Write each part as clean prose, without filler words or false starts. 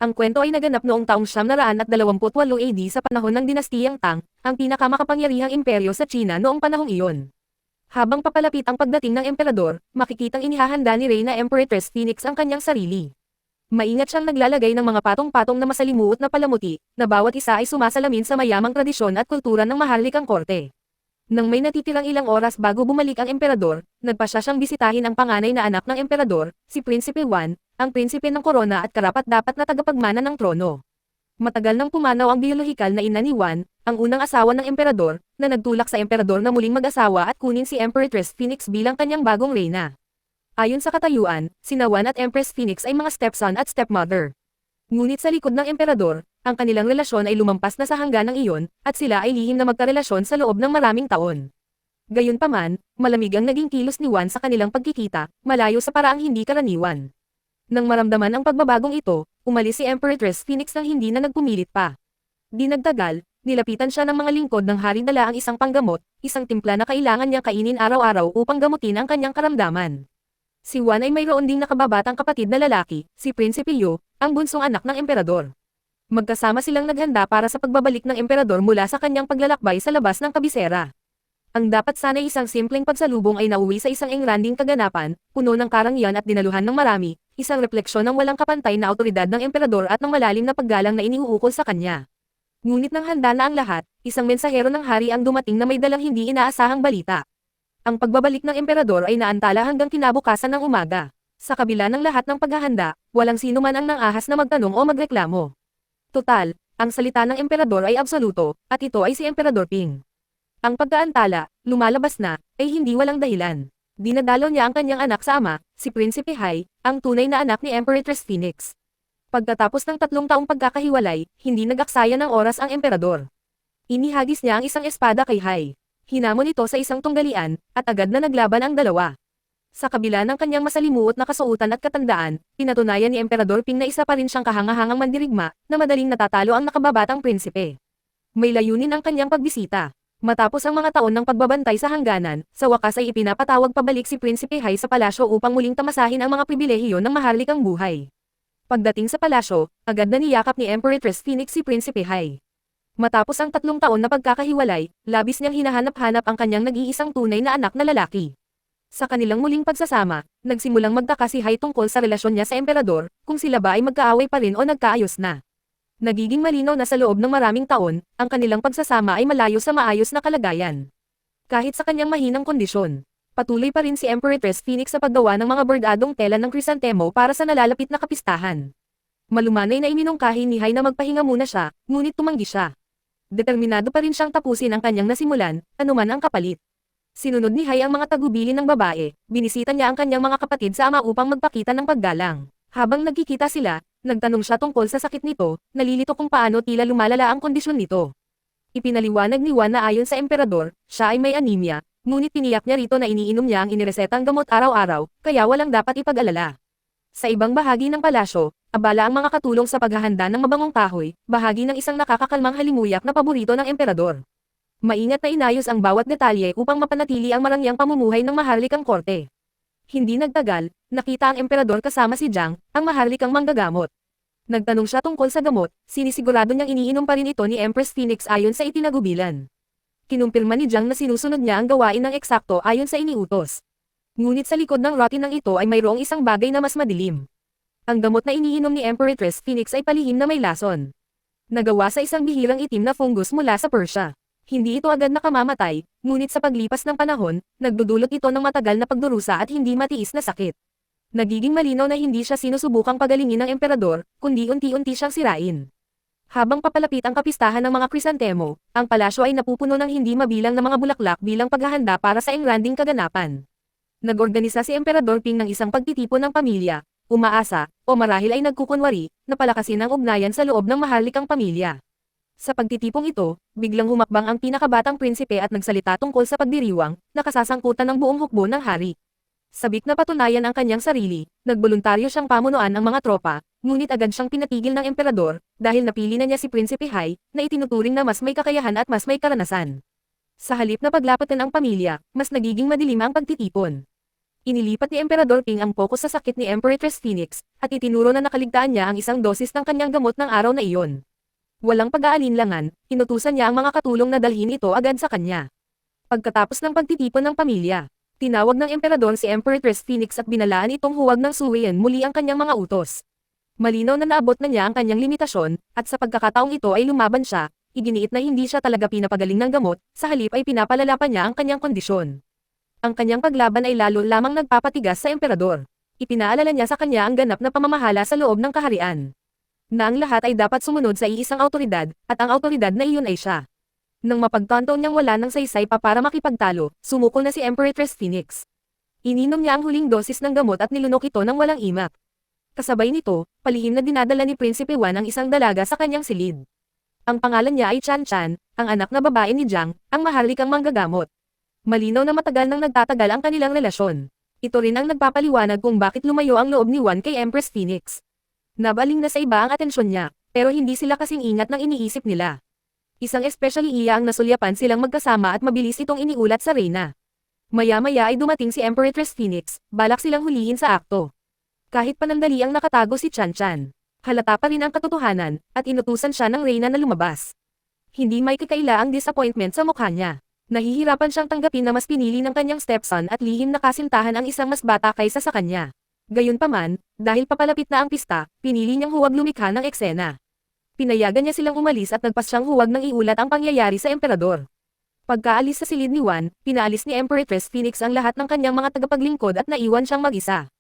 Ang kwento ay naganap noong taong 928 AD sa panahon ng dinastiyang Tang, ang pinakamakapangyarihang imperyo sa China noong panahong iyon. Habang papalapit ang pagdating ng emperador, makikitang inihahanda ni Reyna Empress Phoenix ang kanyang sarili. Maingat siyang naglalagay ng mga patong-patong na masalimuot na palamuti, na bawat isa ay sumasalamin sa mayamang tradisyon at kultura ng maharlikang korte. Nang may natitirang ilang oras bago bumalik ang emperador, nagpasya siyang bisitahin ang panganay na anak ng emperador, si Prinsipe Yuan, ang prinsipe ng korona at karapat-dapat na tagapagmana ng trono. Matagal nang pumanaw ang biolohikal na ina ni Yuan, ang unang asawa ng emperador, na nagtulak sa emperador na muling mag-asawa at kunin si Empress Phoenix bilang kanyang bagong reyna. Ayon sa katayuan, sina Yuan at Empress Phoenix ay mga stepson at stepmother. Ngunit sa likod ng emperador, ang kanilang relasyon ay lumampas na sa hangganang iyon, at sila ay lihim na magkarelasyon sa loob ng maraming taon. Gayunpaman, malamig ang naging kilos ni Yuan sa kanilang pagkikita, malayo sa paraang hindi karaniwan. Nang maramdaman ang pagbabagong ito, umalis si Empress Phoenix nang hindi na nagpumilit pa. Di nagtagal, nilapitan siya ng mga lingkod ng hari dala ang isang panggamot, isang timpla na kailangan niyang kainin araw-araw upang gamutin ang kanyang karamdaman. Si Yuan ay mayroon ding nakababatang kapatid na lalaki, si Prinsipe Yu, ang bunsong anak ng emperador. Magkasama silang naghanda para sa pagbabalik ng emperador mula sa kanyang paglalakbay sa labas ng kabisera. Ang dapat sana'y isang simpleng pagsalubong ay nauwi sa isang engranding kaganapan, puno ng karangyaan at dinaluhan ng marami, isang refleksyon ng walang kapantay na awtoridad ng emperador at ng malalim na paggalang na iniuukol sa kanya. Ngunit nang handa na ang lahat, isang mensahero ng hari ang dumating na may dalang hindi inaasahang balita. Ang pagbabalik ng emperador ay naantala hanggang kinabukasan ng umaga. Sa kabila ng lahat ng paghahanda, walang sino man ang nangahas na magtanong o magreklamo. Total, ang salita ng emperador ay absoluto, at ito ay si Emperador Ping. Ang pagkaantala, lumalabas na, ay hindi walang dahilan. Dinadalaw niya ang kanyang anak sa ama, si Prinsipe Hai, ang tunay na anak ni Empress Phoenix. Pagkatapos ng 3 taong pagkakahiwalay, hindi nag-aksaya ng oras ang emperador. Inihagis niya ang isang espada kay Hai. Hinamon ito sa isang tunggalian, at agad na naglaban ang dalawa. Sa kabila ng kanyang masalimuot na kasuotan at katandaan, pinatunayan ni Emperador Ping na isa pa rin siyang kahangahangang mandirigma, na madaling natatalo ang nakababatang prinsipe. May layunin ang kanyang pagbisita. Matapos ang mga taon ng pagbabantay sa hangganan, sa wakas ay ipinapatawag pabalik si Prinsipe Hai sa palasyo upang muling tamasahin ang mga pribilehiyo ng maharlikang buhay. Pagdating sa palasyo, agad na niyakap ni Empress Phoenix si Prinsipe Hai. Matapos ang 3 taon na pagkakahiwalay, labis niyang hinahanap-hanap ang kanyang nag-iisang tunay na anak na lalaki. Sa kanilang muling pagsasama, nagsimulang magtaka si Hai tungkol sa relasyon niya sa emperador, kung sila ba ay magkaaway pa rin o nagkaayos na. Nagiging malinaw na sa loob ng maraming taon, ang kanilang pagsasama ay malayo sa maayos na kalagayan. Kahit sa kanyang mahinang kondisyon, patuloy pa rin si Empress Phoenix sa paggawa ng mga bordadong tela ng krisantemo para sa nalalapit na kapistahan. Malumanay na iminungkahi ni Hai na magpahinga muna siya, ngunit tumanggi siya. Determinado pa rin siyang tapusin ang kanyang nasimulan, anuman ang kapalit. Sinunod ni Hai ang mga tagubilin ng babae, binisita niya ang kanyang mga kapatid sa ama upang magpakita ng paggalang. Habang nagkikita sila, nagtanong siya tungkol sa sakit nito, nalilito kung paano tila lumalala ang kondisyon nito. Ipinaliwanag ni Yuan na ayon sa emperador, siya ay may anemia, ngunit tiniyak niya rito na iniinom niya ang iniresetang gamot araw-araw, kaya walang dapat ipag-alala. Sa ibang bahagi ng palasyo, abala ang mga katulong sa paghahanda ng mabangong kahoy, bahagi ng isang nakakakalmang halimuyak na paborito ng emperador. Maingat na inayos ang bawat detalye upang mapanatili ang marangyang pamumuhay ng maharlikang korte. Hindi nagtagal, nakita ang emperador kasama si Jiang, ang maharlikang manggagamot. Nagtanong siya tungkol sa gamot, sinisigurado niyang iniinom pa rin ito ni Empress Phoenix ayon sa itinagubilan. Kinumpirma ni Jiang na sinusunod niya ang gawain ng eksakto ayon sa iniutos. Ngunit sa likod ng routine ng ito ay mayroong isang bagay na mas madilim. Ang gamot na iniinom ni Empress Phoenix ay palihim na may lason. Nagawa sa isang bihirang itim na fungus mula sa Persia. Hindi ito agad nakamamatay, ngunit sa paglipas ng panahon, nagdudulot ito ng matagal na pagdurusa at hindi matiis na sakit. Nagiging malinaw na hindi siya sinusubukang pagalingin ng emperador, kundi unti-unti siyang sirain. Habang papalapit ang kapistahan ng mga krisantemo, ang palasyo ay napupuno ng hindi mabilang na mga bulaklak bilang paghahanda para sa engranding kaganapan. Nag-organisa si Emperador Ping ng isang pagtitipon ng pamilya, umaasa, o marahil ay nagkukunwari, na palakasin ang ugnayan sa loob ng maharlikang pamilya. Sa pagtitipong ito, biglang humakbang ang pinakabatang prinsipe at nagsalita tungkol sa pagdiriwang, na kasasangkutan ng buong hukbo ng hari. Sabik na patunayan ang kanyang sarili, nagboluntaryo siyang pamunuan ang mga tropa, ngunit agad siyang pinatigil ng emperador, dahil napili na niya si Prinsipe Hai, na itinuturing na mas may kakayahan at mas may karanasan. Sa halip na paglapatin ang pamilya, mas nagiging madilim ang pagtitipon. Inilipat ni Emperador King ang focus sa sakit ni Empress Phoenix, at itinuro na nakaligtaan niya ang isang dosis ng kanyang gamot ng araw na iyon. Walang pag-aalinlangan, inutusan niya ang mga katulong na dalhin ito agad sa kanya. Pagkatapos ng pagtitipon ng pamilya, tinawag ng Emperador si Empress Phoenix at binalaan itong huwag ng suwiin muli ang kanyang mga utos. Malinaw na naabot na niya ang kanyang limitasyon, at sa pagkakataong ito ay lumaban siya, iginiit na hindi siya talaga pinapagaling ng gamot, sa halip ay pinapalala pa niya ang kanyang kondisyon. Ang kanyang paglaban ay lalo lamang nagpapatigas sa Emperador. Ipinaalala niya sa kanya ang ganap na pamamahala sa loob ng kaharian. Na ang lahat ay dapat sumunod sa iisang awtoridad, at ang awtoridad na iyon ay siya. Nang mapagtanto niyang wala ng saysay pa para makipagtalo, sumukol na si Empress Phoenix. Ininom niya ang huling dosis ng gamot at nilunok ito ng walang imak. Kasabay nito, palihim na dinadala ni Prinsipe Wan ang isang dalaga sa kanyang silid. Ang pangalan niya ay Chan Chan, ang anak na babae ni Jiang, ang maharlikang manggagamot. Malinaw na matagal nang nagtatagal ang kanilang relasyon. Ito rin ang nagpapaliwanag kung bakit lumayo ang loob ni Wan kay Empress Phoenix. Nabaling na sa iba ang atensyon niya, pero hindi sila kasing ingat ng iniisip nila. Isang especially iya ang nasulyapan silang magkasama at mabilis itong iniulat sa Reyna. Maya-maya ay dumating si Empress Phoenix, balak silang hulihin sa akto. Kahit panandali ang nakatago si Chan Chan, halata pa rin ang katotohanan, at inutusan siya ng Reyna na lumabas. Hindi may kakaila ang disappointment sa mukha niya. Nahihirapan siyang tanggapin na mas pinili ng kanyang stepson at lihim na kasintahan ang isang mas bata kaysa sa kanya. Gayunpaman, dahil papalapit na ang pista, pinili niyang huwag lumikha ng eksena. Pinayagan niya silang umalis at nagpas siyang huwag nang iulat ang pangyayari sa Emperador. Pagkaalis sa silid ni Wan, pinaalis ni Empress Phoenix ang lahat ng kanyang mga tagapaglingkod at naiwan siyang mag-isa.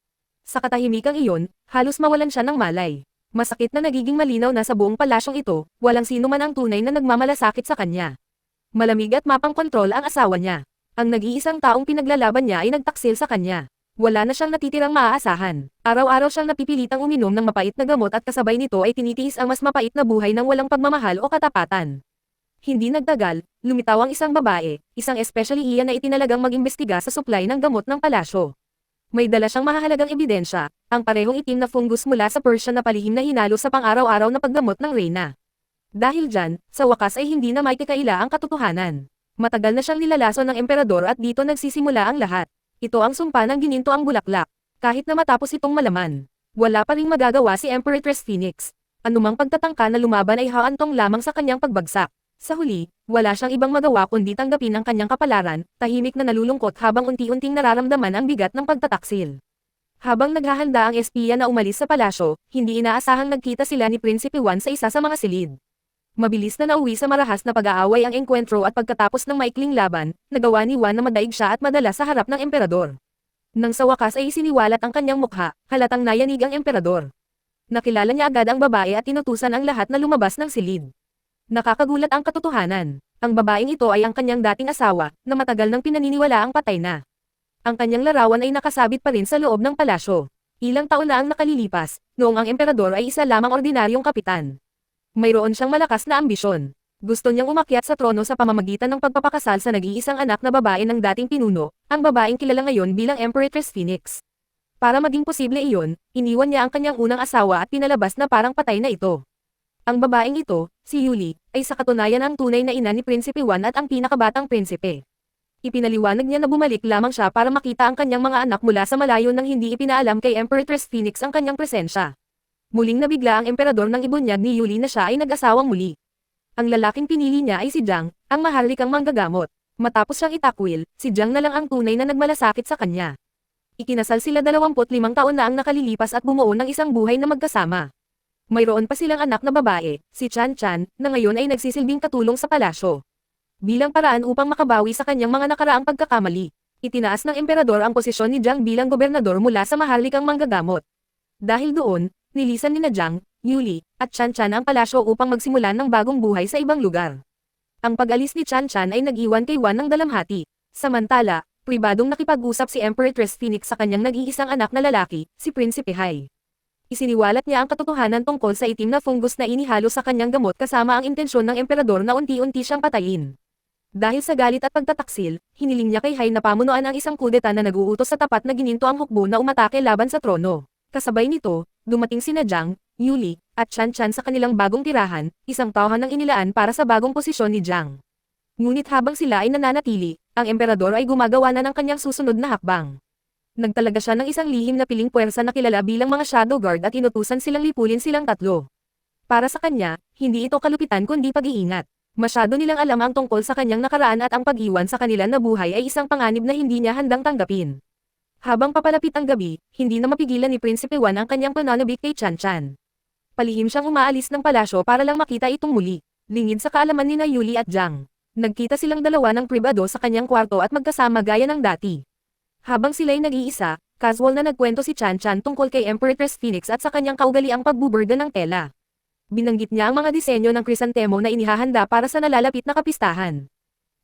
Sa katahimikang iyon, halos mawalan siya ng malay. Masakit na nagiging malinaw na sa buong palasyong ito, walang sino man ang tunay na nagmamalasakit sa kanya. Malamig at mapang-kontrol ang asawa niya. Ang nag-iisang taong pinaglalaban niya ay nagtaksil sa kanya. Wala na siyang natitirang maaasahan. Araw-araw siyang napipilitang uminom ng mapait na gamot at kasabay nito ay tinitiis ang mas mapait na buhay ng walang pagmamahal o katapatan. Hindi nagtagal, lumitaw ang isang babae, isang especially iya na itinalagang mag-imbestiga sa supply ng gamot ng palasyo. May dala siyang mahahalagang ebidensya, ang parehong itim na fungus mula sa Persian na palihim na hinalo sa pang-araw-araw na paggamot ng Reyna. Dahil dyan, sa wakas ay hindi na may kakaila ang katotohanan. Matagal na siyang nilalason ng Emperador at dito nagsisimula ang lahat. Ito ang sumpa ng gininto ang bulaklak. Kahit na matapos itong malaman, wala pa ring magagawa si Empress Phoenix. Anumang pagtatangka na lumaban ay haantong lamang sa kanyang pagbagsak. Sa huli, wala siyang ibang magawa kundi tanggapin ang kanyang kapalaran, tahimik na nalulungkot habang unti-unting nararamdaman ang bigat ng pagtataksil. Habang naghahanda ang espiya na umalis sa palasyo, hindi inaasahang nagkita sila ni Prinsipe Wan sa isa sa mga silid. Mabilis na nauwi sa marahas na pag-aaway ang engkwentro at pagkatapos ng maikling laban, nagawa ni Wan na madaig siya at madala sa harap ng Emperador. Nang sa wakas ay isiniwalat ang kanyang mukha, halatang nayanig ang Emperador. Nakilala niya agad ang babae at inutusan ang lahat na lumabas ng silid. Nakakagulat ang katotohanan. Ang babaeng ito ay ang kanyang dating asawa, na matagal nang pinaniniwala ang patay na. Ang kanyang larawan ay nakasabit pa rin sa loob ng palasyo. Ilang taon na ang nakalilipas, noong ang Emperador ay isa lamang ordinaryong kapitan. Mayroon siyang malakas na ambisyon. Gusto niyang umakyat sa trono sa pamamagitan ng pagpapakasal sa nag-iisang anak na babae ng dating pinuno, ang babaeng kilala ngayon bilang Empress Phoenix. Para maging posible iyon, iniwan niya ang kanyang unang asawa at pinalabas na parang patay na ito. Ang babaeng ito, si Yuli, ay sa katunayan ang tunay na ina ni Prinsipe Wan at ang pinakabatang prinsipe. Ipinaliwanag niya na bumalik lamang siya para makita ang kanyang mga anak mula sa malayo nang hindi ipinaalam kay Empress Phoenix ang kanyang presensya. Muling nabigla ang Emperador nang ibunyag ni Yuli na siya ay nag-asawang muli. Ang lalaking pinili niya ay si Jiang, ang maharlikang manggagamot. Matapos siyang itakwil, si Jiang na lang ang tunay na nagmalasakit sa kanya. Ikinasal sila 25 taon na ang nakalilipas at bumuo ng isang buhay na magkasama. Mayroon pa silang anak na babae, si Chan Chan, na ngayon ay nagsisilbing katulong sa palasyo. Bilang paraan upang makabawi sa kanyang mga nakaraang pagkakamali, itinaas ng Emperador ang posisyon ni Jiang bilang gobernador mula sa maharlikang manggagamot. Dahil doon, nilisan ni Jiang, Yuli, at Chan Chan ang palasyo upang magsimulan ng bagong buhay sa ibang lugar. Ang pag-alis ni Chan Chan ay nag-iwan kay Wan ng dalamhati. Samantala, pribadong nakipag-usap si Empress Phoenix sa kanyang nag-iisang anak na lalaki, si Prinsipe Hai. Isiniwalat niya ang katotohanan tungkol sa itim na fungus na inihalo sa kanyang gamot kasama ang intensyon ng Emperador na unti-unti siyang patayin. Dahil sa galit at pagtataksil, hiniling niya kay Hai na pamunuan ang isang kudeta na nag-uutos sa tapat na gininto ang hukbo na umatake laban sa trono. Kasabay nito, dumating sina Jiang, Yuli, at Chan Chan sa kanilang bagong tirahan, isang tauhan ng inilaan para sa bagong posisyon ni Jiang. Ngunit habang sila ay nananatili, ang Emperador ay gumagawa na ng kanyang susunod na hakbang. Nagtalaga siya ng isang lihim na piling puwersa na kilala bilang mga Shadow Guard at inutusan silang lipulin silang tatlo. Para sa kanya, hindi ito kalupitan kundi pag-iingat. Masyado nilang alam ang tungkol sa kanyang nakaraan at ang pag-iwan sa kanila na buhay ay isang panganib na hindi niya handang tanggapin. Habang papalapit ang gabi, hindi na mapigilan ni Prinsipe Wan ang kanyang pananabik kay Chan Chan. Palihim siyang umaalis ng palasyo para lang makita itong muli. Lingid sa kaalaman ni na Yuli at Jiang. Nagkita silang dalawa ng pribado sa kanyang kwarto at magkasama gaya ng dati. Habang sila'y nag-iisa, casual na nagkwento si Chan Chan tungkol kay Empress Phoenix at sa kanyang kaugaliang pagbuburga ng tela. Binanggit niya ang mga disenyo ng krisantemo na inihahanda para sa nalalapit na kapistahan.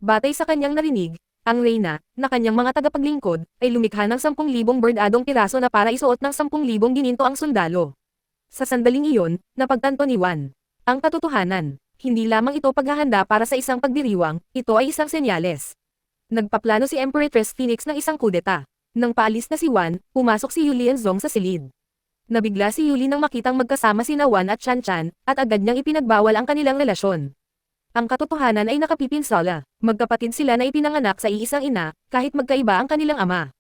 Batay sa kanyang narinig, ang Reyna, na kanyang mga tagapaglingkod, ay lumikha ng 10,000 bordadong piraso na para isuot ng 10,000 gininto ang sundalo. Sa sandaling iyon, napagtanto ni Wan. Ang katotohanan, hindi lamang ito paghahanda para sa isang pagdiriwang, ito ay isang senyales. Nagpaplano si Empress Phoenix ng isang kudeta. Nang paalis na si Wan, pumasok si Yulian Zong sa silid. Nabigla si Yuli nang makitang magkasama sina Wan at Chan Chan, at agad niyang ipinagbawal ang kanilang relasyon. Ang katotohanan ay nakapipinsala, magkapatid sila na ipinanganak sa iisang ina, kahit magkaiba ang kanilang ama.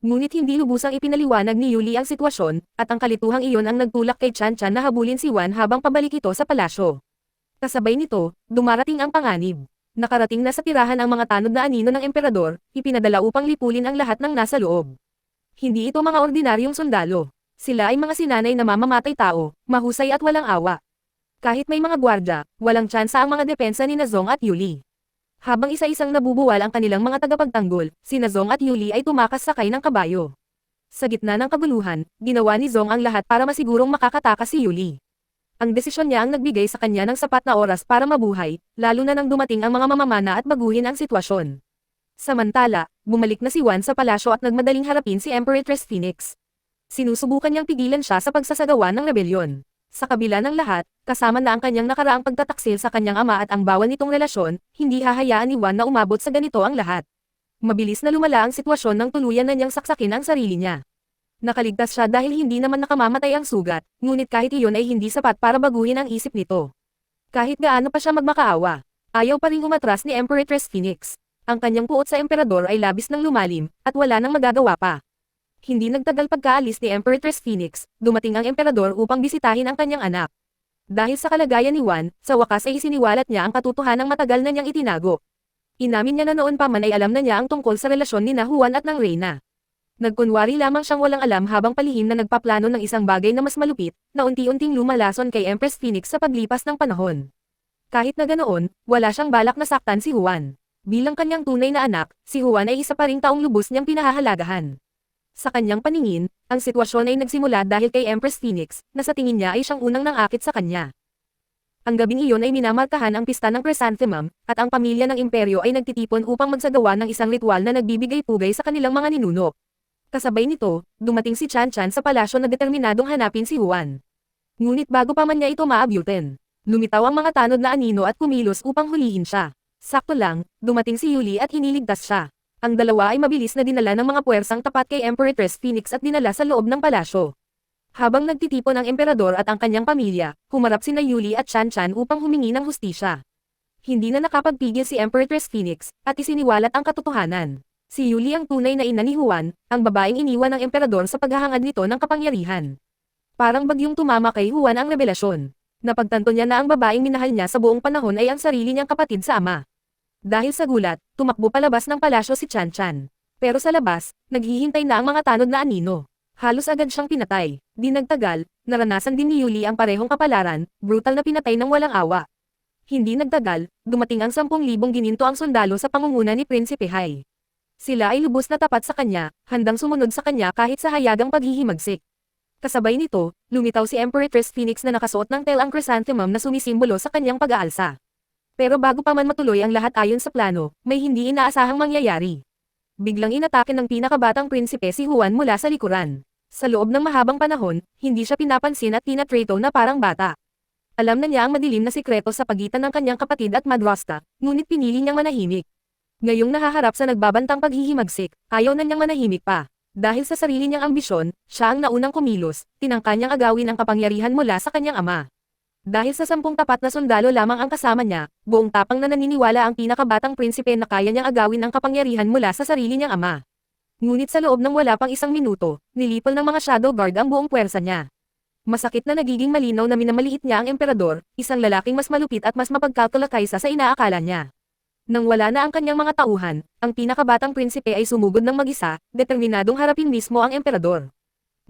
Ngunit hindi lubusang ipinaliwanag ni Yuli ang sitwasyon, at ang kalituhang iyon ang nagtulak kay Chan Chan na habulin si Wan habang pabalik ito sa palasyo. Kasabay nito, dumarating ang panganib. Nakarating na sa tirahan ang mga tanod na anino ng emperador, ipinadala upang lipulin ang lahat ng nasa loob. Hindi ito mga ordinaryong sundalo. Sila ay mga sinanay na mamamatay tao, mahusay at walang awa. Kahit may mga gwardya, walang tsansa ang mga depensa ni Zong at Yuli. Habang isa-isang nabubuwal ang kanilang mga tagapagtanggol, sina Zong at Yuli ay tumakas sakay ng kabayo. Sa gitna ng kaguluhan, ginawa ni Zong ang lahat para masigurong makakatakas si Yuli. Ang desisyon niya ang nagbigay sa kanya ng sapat na oras para mabuhay, lalo na nang dumating ang mga mamamana at baguhin ang sitwasyon. Samantala, bumalik na si Wan sa palasyo at nagmadaling harapin si Empress Phoenix. Sinusubukan niyang pigilan siya sa pagsasagawa ng rebelyon. Sa kabila ng lahat, kasama na ang kanyang nakaraang pagtataksil sa kanyang ama at ang bawal nitong relasyon, hindi hahayaan ni Wan na umabot sa ganito ang lahat. Mabilis na lumala ang sitwasyon nang tuluyan na niyang saksakin ang sarili niya. Nakaligtas siya dahil hindi naman nakamamatay ang sugat, ngunit kahit iyon ay hindi sapat para baguhin ang isip nito. Kahit gaano pa siya magmakaawa, ayaw pa ring umatras ni Empress Phoenix. Ang kanyang puot sa emperador ay labis ng lumalim, at wala nang magagawa pa. Hindi nagtagal pagkaalis ni Empress Phoenix, dumating ang emperador upang bisitahin ang kanyang anak. Dahil sa kalagayan ni Wan, sa wakas ay isiniwalat niya ang katotohanang matagal na niyang itinago. Inamin niya na noon pa man ay alam na niya ang tungkol sa relasyon ni Juan at ng Reyna. Nagkunwari lamang siyang walang alam habang palihim na nagpaplano ng isang bagay na mas malupit, na unti-unting lumalason kay Empress Phoenix sa paglipas ng panahon. Kahit na ganoon, wala siyang balak na saktan si Juan. Bilang kanyang tunay na anak, si Juan ay isa pa ring taong lubos niyang pinahahalagahan. Sa kanyang paningin, ang sitwasyon ay nagsimula dahil kay Empress Phoenix, na sa tingin niya ay siyang unang nangakit sa kanya. Ang gabing iyon ay minamarkahan ang pista ng chrysanthemum, at ang pamilya ng imperyo ay nagtitipon upang magsagawa ng isang ritual na nagbibigay-pugay sa kanilang mga ninuno. Kasabay nito, dumating si Chan Chan sa palasyo na determinadong hanapin si Juan. Ngunit bago pa man niya ito maabyutin, lumitaw ang mga tanod na anino at kumilos upang hulihin siya. Sakto lang, dumating si Yuli at hiniligtas siya. Ang dalawa ay mabilis na dinala ng mga puwersang tapat kay Empress Phoenix at dinala sa loob ng palasyo. Habang nagtitipon ang emperador at ang kanyang pamilya, humarap sina Yuli at Chan Chan upang humingi ng hustisya. Hindi na nakapagpigil si Empress Phoenix, at isiniwalat ang katotohanan. Si Yuli ang tunay na ina ni Juan, ang babaeng iniwan ng emperador sa paghahangad nito ng kapangyarihan. Parang bagyong tumama kay Juan ang revelasyon. Napagtanto niya na ang babaeng minahal niya sa buong panahon ay ang sarili niyang kapatid sa ama. Dahil sa gulat, tumakbo palabas ng palasyo si Chan Chan. Pero sa labas, naghihintay na ang mga tanod na anino. Halos agad siyang pinatay. Di nagtagal, naranasan din ni Yuli ang parehong kapalaran, brutal na pinatay ng walang awa. Hindi nagtagal, dumating ang 10,000 gininto ang sundalo sa pangunguna ni Prinsipe Hai. Sila ay lubos na tapat sa kanya, handang sumunod sa kanya kahit sa hayagang paghihimagsik. Kasabay nito, lumitaw si Empress Phoenix na nakasuot ng telang chrysanthemum na sumisimbolo sa kanyang pag-aalsa. Pero bago pa man matuloy ang lahat ayon sa plano, may hindi inaasahang mangyayari. Biglang inatake ng pinakabatang prinsipe si Juan mula sa likuran. Sa loob ng mahabang panahon, hindi siya pinapansin at tinatrato na parang bata. Alam na niya ang madilim na sikreto sa pagitan ng kanyang kapatid at madrasta, ngunit pinili niyang manahimik. Ngayong nahaharap sa nagbabantang paghihimagsik, ayaw na niyang manahimik pa. Dahil sa sarili niyang ambisyon, siya ang naunang kumilos, tinangka niyang agawin ang kapangyarihan mula sa kanyang ama. Dahil sa 10 tapat na sundalo lamang ang kasama niya, buong tapang na naniniwala ang pinakabatang prinsipe na kaya niyang agawin ang kapangyarihan mula sa sarili niyang ama. Ngunit sa loob ng wala pang isang minuto, nilipol ng mga Shadow Guard ang buong puwersa niya. Masakit na nagiging malinaw na minamaliit niya ang emperador, isang lalaking mas malupit at mas mapagkalkula kaysa sa inaakala niya. Nang wala na ang kanyang mga tauhan, ang pinakabatang prinsipe ay sumugod ng mag-isa, determinadong harapin mismo ang emperador.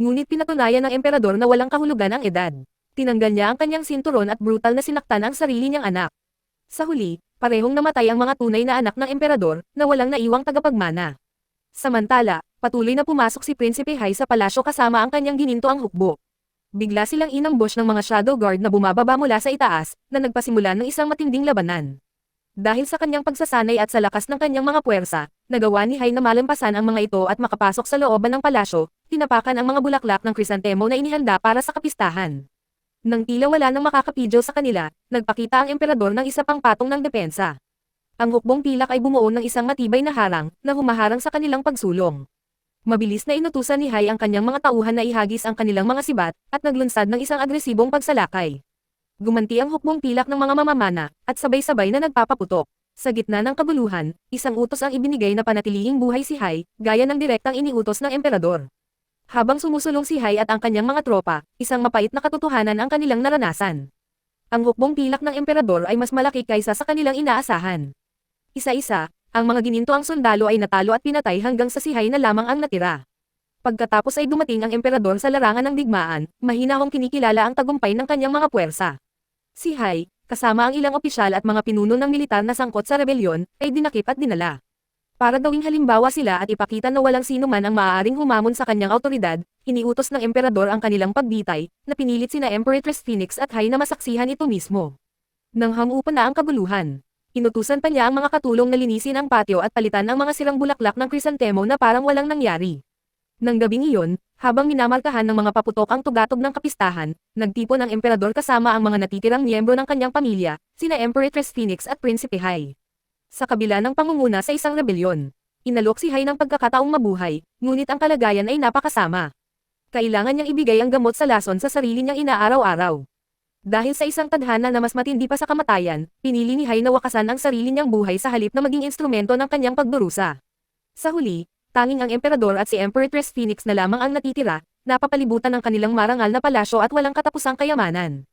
Ngunit pinatunayan ng emperador na walang kahulugan ang edad. Tinanggal niya ang kanyang sinturon at brutal na sinaktan ang sarili niyang anak. Sa huli, parehong namatay ang mga tunay na anak ng emperador, na walang naiwang tagapagmana. Samantala, patuloy na pumasok si Prinsipe Hai sa palasyo kasama ang kanyang ginintoang hukbo. Bigla silang inambush ng mga Shadow Guard na bumababa mula sa itaas, na nagpasimula ng isang matinding labanan. Dahil sa kanyang pagsasanay at sa lakas ng kanyang mga puwersa, nagawa ni Hai na malampasan ang mga ito at makapasok sa looban ng palasyo, tinapakan ang mga bulaklak ng krisantemo na inihanda para sa kapistahan. Nang tila wala nang makakapidyo sa kanila, nagpakita ang emperador ng isa pang patong ng depensa. Ang hukbong pilak ay bumuo ng isang matibay na harang, na humaharang sa kanilang pagsulong. Mabilis na inutusan ni Hai ang kanyang mga tauhan na ihagis ang kanilang mga sibat, at naglunsad ng isang agresibong pagsalakay. Gumanti ang hukbong pilak ng mga mamamana, at sabay-sabay na nagpapaputok. Sa gitna ng kabuluhan, isang utos ang ibinigay na panatilihing buhay si Hai, gaya ng direktang iniutos ng emperador. Habang sumusulong si Hai at ang kanyang mga tropa, isang mapait na katotohanan ang kanilang naranasan. Ang hukbong pilak ng emperador ay mas malaki kaysa sa kanilang inaasahan. Isa-isa, ang mga ginintoang sundalo ay natalo at pinatay hanggang sa si Hai na lamang ang natira. Pagkatapos ay dumating ang emperador sa larangan ng digmaan, mahinahong kinikilala ang tagumpay ng kanyang mga puwersa. Si Hai, kasama ang ilang opisyal at mga pinuno ng militar na sangkot sa rebelyon, ay dinakip at dinala. Para gawing halimbawa sila at ipakita na walang sino man ang maaaring humamon sa kanyang awtoridad, iniutos ng emperador ang kanilang pagbitay, na pinilit sina Empress Phoenix at Hai na masaksihan ito mismo. Nang hamupa na ang kabuluhan, inutusan pa niya ang mga katulong na linisin ang patio at palitan ang mga sirang bulaklak ng krisantemo na parang walang nangyari. Nang gabing iyon, habang minamarkahan ng mga paputok ang tugatog ng kapistahan, nagtipon ang emperador kasama ang mga natitirang miyembro ng kanyang pamilya, sina Empress Phoenix at Prinsipe Hai. Sa kabila ng pangunguna sa isang rebelyon, inalok si Hai ng pagkakataong mabuhay, ngunit ang kalagayan ay napakasama. Kailangan niyang ibigay ang gamot sa lason sa sarili niyang inaaraw-araw. Dahil sa isang tadhana na mas matindi pa sa kamatayan, pinili ni Hai na wakasan ang sarili niyang buhay sa halip na maging instrumento ng kanyang pagdurusa. Sa huli, tanging ang emperador at si Empress Phoenix na lamang ang natitira, napapalibutan ng kanilang marangal na palasyo at walang katapusang kayamanan.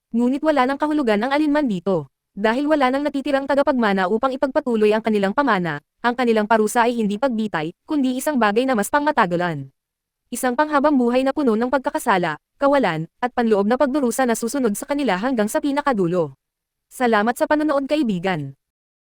Ngunit wala nang kahulugan ang alinman dito. Dahil wala nang natitirang tagapagmana upang ipagpatuloy ang kanilang pamana, ang kanilang parusa ay hindi pagbitay, kundi isang bagay na mas pangmatagalan. Isang panghabang buhay na puno ng pagkakasala, kawalan, at panloob na pagdurusa na susunod sa kanila hanggang sa pinakadulo. Salamat sa panonood kaibigan.